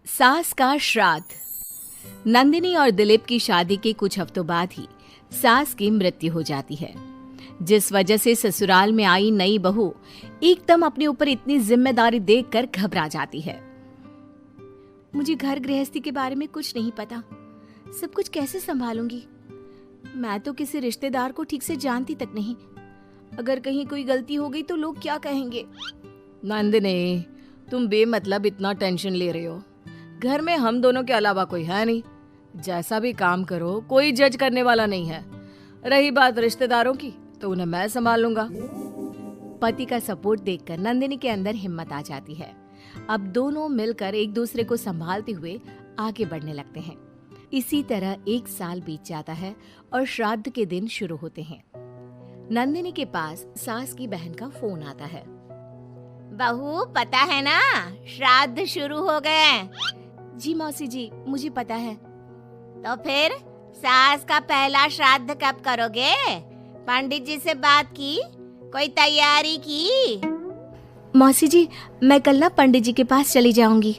सास का श्राद्ध। नंदिनी और दिलीप की शादी के कुछ हफ्तों बाद ही सास की मृत्यु हो जाती है, जिस वजह से ससुराल में आई नई बहू एकदम अपने ऊपर इतनी जिम्मेदारी देखकर घबरा जाती है। मुझे घर गृहस्थी के बारे में कुछ नहीं पता, सब कुछ कैसे संभालूंगी? मैं तो किसी रिश्तेदार को ठीक से जानती तक नहीं। अगर कहीं कोई गलती हो गई तो लोग क्या कहेंगे? नंदिनी, तुम बेमतलब इतना टेंशन ले रही हो। घर में हम दोनों के अलावा कोई है नहीं। जैसा भी काम करो कोई जज करने वाला नहीं है। रही बात रिश्तेदारों की तो उन्हें मैं संभाल लूंगा। पति का सपोर्ट देखकर नंदिनी के अंदर हिम्मत आ जाती है। अब दोनों मिलकर एक दूसरे को संभालते हुए आगे बढ़ने लगते हैं। इसी तरह 1 साल बीत जाता है और श्राद्ध के दिन शुरू होते हैं। नंदिनी के पास सास की बहन का फोन आता है। बहू, पता है ना, श्राद्ध शुरू हो गए। जी मौसी जी, मुझे पता है। तो फिर सास का पहला श्राद्ध कब करोगे? पंडित जी से बात की? कोई तैयारी की? मौसी जी, मैं कल ना पंडित जी के पास चली जाऊंगी।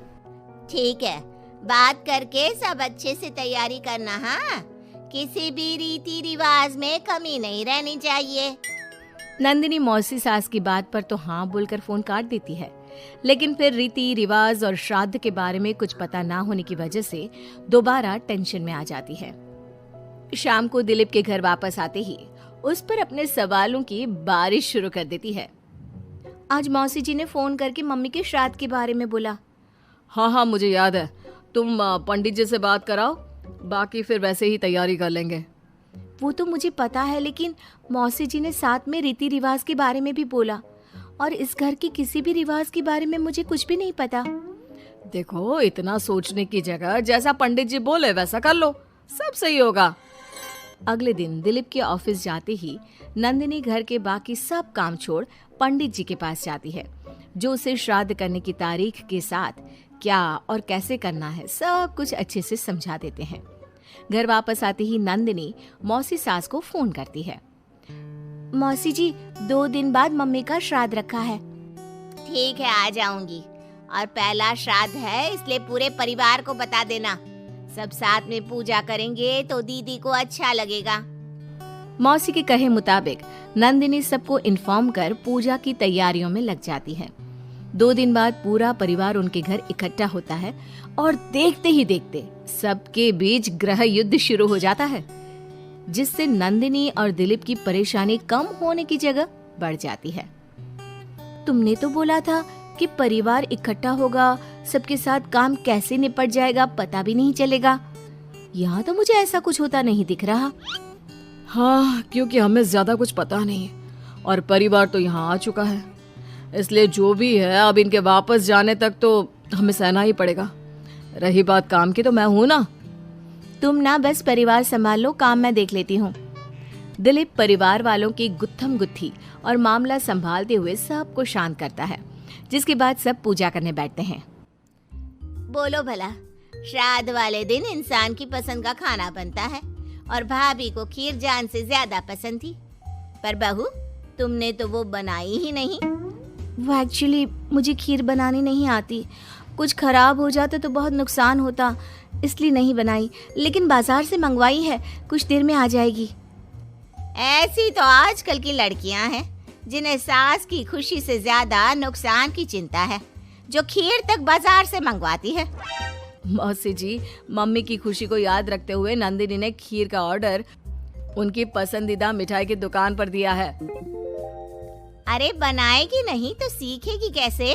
ठीक है, बात करके सब अच्छे से तैयारी करना। हाँ, किसी भी रीति रिवाज में कमी नहीं रहनी चाहिए। नंदिनी मौसी सास की बात पर तो हाँ बोलकर फोन काट देती है, लेकिन फिर रीति रिवाज और श्राद्ध के बारे में कुछ पता ना होने की वजह से दोबारा टेंशन में आ जाती है। शाम को दिलीप के घर वापस आते ही उस पर अपने सवालों की बारिश शुरू कर देती है। आज मौसी जी ने फोन करके मम्मी के श्राद्ध के बारे में बोला। हाँ, मुझे याद है। तुम पंडित जी से बात कराओ, बाकी फिर वैसे ही तैयारी कर लेंगे। वो तो मुझे पता है, लेकिन मौसी जी ने साथ में रीति रिवाज के बारे में भी बोला, और इस घर के किसी भी रिवाज के बारे में मुझे कुछ भी नहीं पता। देखो, इतना सोचने की जगह जैसा पंडित जी बोले वैसा कर लो, सब सही होगा। अगले दिन दिलीप के ऑफिस जाते ही नंदिनी घर के बाकी सब काम छोड़ पंडित जी के पास जाती है, जो उसे श्राद्ध करने की तारीख के साथ क्या और कैसे करना है सब कुछ अच्छे से समझा देते हैं। घर वापस आते ही नंदिनी मौसी सास को फोन करती है। मौसी जी, 2 दिन बाद मम्मी का श्राद्ध रखा है। ठीक है, आ जाऊंगी। और पहला श्राद्ध है, इसलिए पूरे परिवार को बता देना। सब साथ में पूजा करेंगे तो दीदी को अच्छा लगेगा। मौसी के कहे मुताबिक नंदिनी सबको इन्फॉर्म कर पूजा की तैयारियों में लग जाती है। 2 दिन बाद पूरा परिवार उनके घर इकट्ठा होता है और देखते ही देखते सबके बीच गृह युद्ध शुरू हो जाता है, जिससे नंदिनी और दिलीप की परेशानी कम होने की जगह बढ़ जाती है। तुमने तो बोला था कि परिवार इकट्ठा होगा, सबके साथ काम कैसे निपट जाएगा पता भी नहीं चलेगा। यहाँ तो मुझे ऐसा कुछ होता नहीं दिख रहा। हाँ, क्योंकि हमें ज्यादा कुछ पता नहीं और परिवार तो यहाँ आ चुका है, इसलिए जो भी है अब इनके वापस जाने तक तो हमें सहना ही पड़ेगा। रही बात काम की, तो मैं हूँ ना। तुम ना बस परिवार संभाल लो, काम मैं देख लेती हूँ। दिलीप परिवार वालों की गुत्थम गुत्थी और मामला संभालते हुए सबको शांत करता है, जिसके बाद सब पूजा करने बैठते हैं। बोलो भला, श्राद्ध वाले दिन इंसान की पसंद का खाना बनता है और भाभी को खीर जान से ज्यादा पसंद थी, पर बहू तुमने तो वो बनाई ही नहीं। वो एक्चुअली मुझे खीर बनानी नहीं आती, कुछ खराब हो जाता तो बहुत नुकसान होता, इसलिए नहीं बनाई, लेकिन बाजार से मंगवाई है, कुछ देर में आ जाएगी। ऐसी तो आजकल की लड़कियां हैं जिन्हें सास की खुशी से ज्यादा नुकसान की चिंता है, जो खीर तक बाजार से मंगवाती है। मौसी जी, मम्मी की खुशी को याद रखते हुए नंदिनी ने खीर का ऑर्डर उनकी पसंदीदा मिठाई की दुकान पर दिया है। अरे बनाएगी नहीं तो सीखेगी कैसे?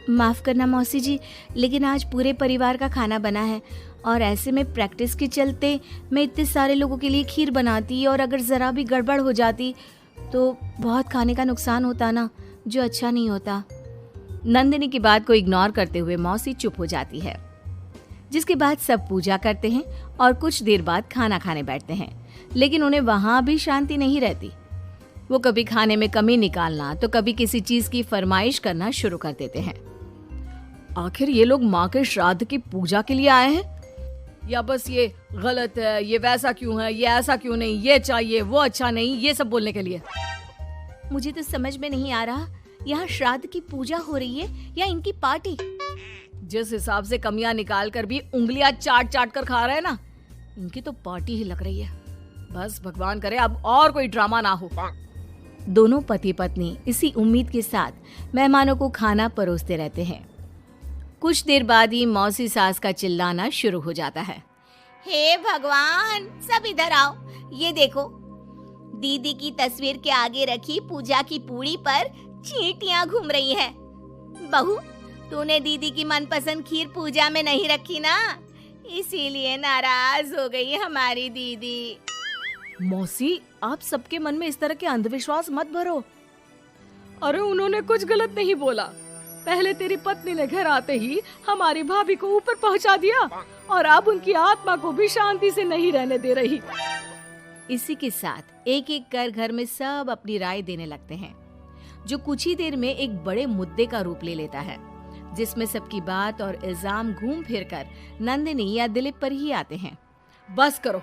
माफ करना मौसी जी, लेकिन आज पूरे परिवार का खाना बना है और ऐसे में प्रैक्टिस के चलते मैं इतने सारे लोगों के लिए खीर बनाती और अगर जरा भी गड़बड़ हो जाती तो बहुत खाने का नुकसान होता ना, जो अच्छा नहीं होता। नंदिनी की बात को इग्नोर करते हुए मौसी चुप हो जाती है, जिसके बाद सब पूजा करते हैं और कुछ देर बाद खाना खाने बैठते हैं, लेकिन उन्हें वहां भी शांति नहीं रहती। वो कभी खाने में कमी निकालना तो कभी किसी चीज की फरमाइश करना शुरू कर देते हैं। आखिर ये लोग माँ के श्राद्ध की पूजा के लिए आए हैं या बस ये गलत है, ये वैसा क्यों है, ये ऐसा क्यों नहीं, ये चाहिए, वो अच्छा नहीं, ये सब बोलने के लिए? मुझे तो समझ में नहीं आ रहा, यहाँ श्राद्ध की पूजा हो रही है या इनकी पार्टी? जिस हिसाब से कमियां निकाल कर भी उंगलियां चाट चाट कर खा रहे हैं ना, इनकी तो पार्टी ही लग रही है। बस भगवान करे अब और कोई ड्रामा ना हो। दोनों पति पत्नी इसी उम्मीद के साथ मेहमानों को खाना परोसते रहते हैं। कुछ देर बाद ही मौसी सास का चिल्लाना शुरू हो जाता है। हे भगवान, सब इधर आओ। ये देखो, दीदी की तस्वीर के आगे रखी पूजा की पूड़ी पर चींटियां घूम रही है। बहू, तूने दीदी की मनपसंद खीर पूजा में नहीं रखी ना, इसीलिए नाराज हो गई हमारी दीदी। मौसी, आप सबके मन में इस तरह के अंधविश्वास मत भरो। अरे उन्होंने कुछ गलत नहीं बोला। पहले तेरी पत्नी ने घर आते ही हमारी भाभी को ऊपर पहुंचा दिया और अब उनकी आत्मा को भी शांति से नहीं रहने दे रही। इसी के साथ एक एक कर घर में सब अपनी राय देने लगते हैं, जो कुछ ही देर में एक बड़े मुद्दे का रूप ले लेता है, जिसमें सबकी बात और इल्जाम घूम फिर कर नंदिनी या दिलीप पर ही आते हैं। बस करो,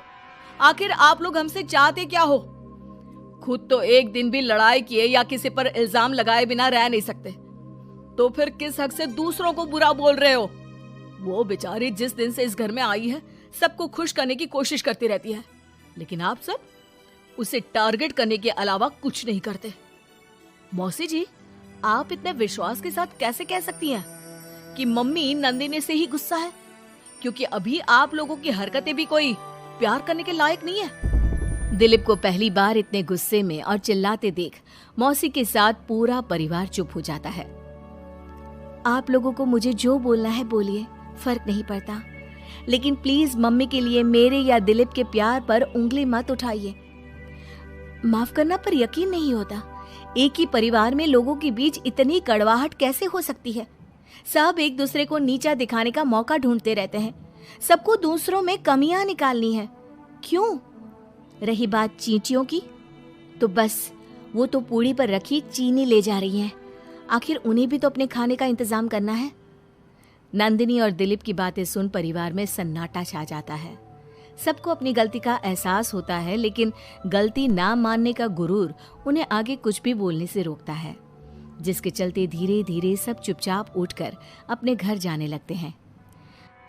आखिर आप लोग हमसे चाहते क्या हो? खुद तो एक दिन भी लड़ाई किए या किसी पर इल्जाम लगाए बिना रह नहीं सकते, तो फिर किस हक से दूसरों को बुरा बोल रहे हो? वो बेचारी जिस दिन से इस घर में आई है सबको खुश करने की कोशिश करती रहती है, लेकिन आप सब उसे टारगेट करने के अलावा कुछ नहीं करते। मौसी जी, आप इतने विश्वास के साथ कैसे कह सकती हैं कि मम्मी नंदिनी से ही गुस्सा है? क्योंकि अभी आप लोगों की हरकतें भी कोई प्यार करने के लायक नहीं है। दिलीप को पहली बार इतने गुस्से में और चिल्लाते देख मौसी के साथ पूरा परिवार चुप हो जाता है। आप लोगों को मुझे जो बोलना है बोलिए, फर्क नहीं पड़ता, लेकिन प्लीज मम्मी के लिए मेरे या दिलीप के प्यार पर उंगली मत उठाइए। माफ करना पर यकीन नहीं होता, एक ही परिवार में लोगों के बीच इतनी कड़वाहट कैसे हो सकती है? सब एक दूसरे को नीचा दिखाने का मौका ढूंढते रहते हैं, सबको दूसरों में कमियां निकालनी है। क्यों? रही बात चींटियों की, तो बस वो तो पूड़ी पर रखी चीनी ले जा रही हैं। आखिर उन्हें भी तो अपने खाने का इंतजाम करना है। नंदिनी और दिलीप की बातें सुन परिवार में सन्नाटा छा जाता है। सबको अपनी गलती का एहसास होता है, लेकिन गलती ना मानने का गुरूर उन्हें आगे कुछ भी बोलने से रोकता है, जिसके चलते धीरे धीरे सब चुपचाप उठकर अपने घर जाने लगते हैं।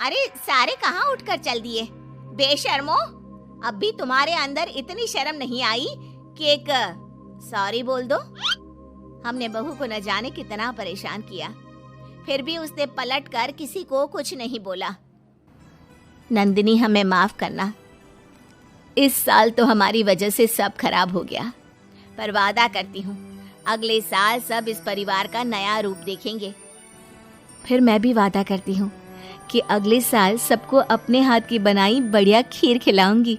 अरे सारे कहाँ उठकर चल दिए? बेशर्मो, अब भी तुम्हारे अंदर इतनी शर्म नहीं आई कि एक सॉरी बोल दो? हमने बहू को न जाने कितना परेशान किया, फिर भी उसने पलट कर किसी को कुछ नहीं बोला। नंदिनी, हमें माफ करना। इस साल तो हमारी वजह से सब खराब हो गया, पर वादा करती हूँ अगले साल सब इस परिवार का नया रूप देखेंगे। फिर मैं भी वादा करती हूँ कि अगले साल सबको अपने हाथ की बनाई बढ़िया खीर खिलाऊंगी।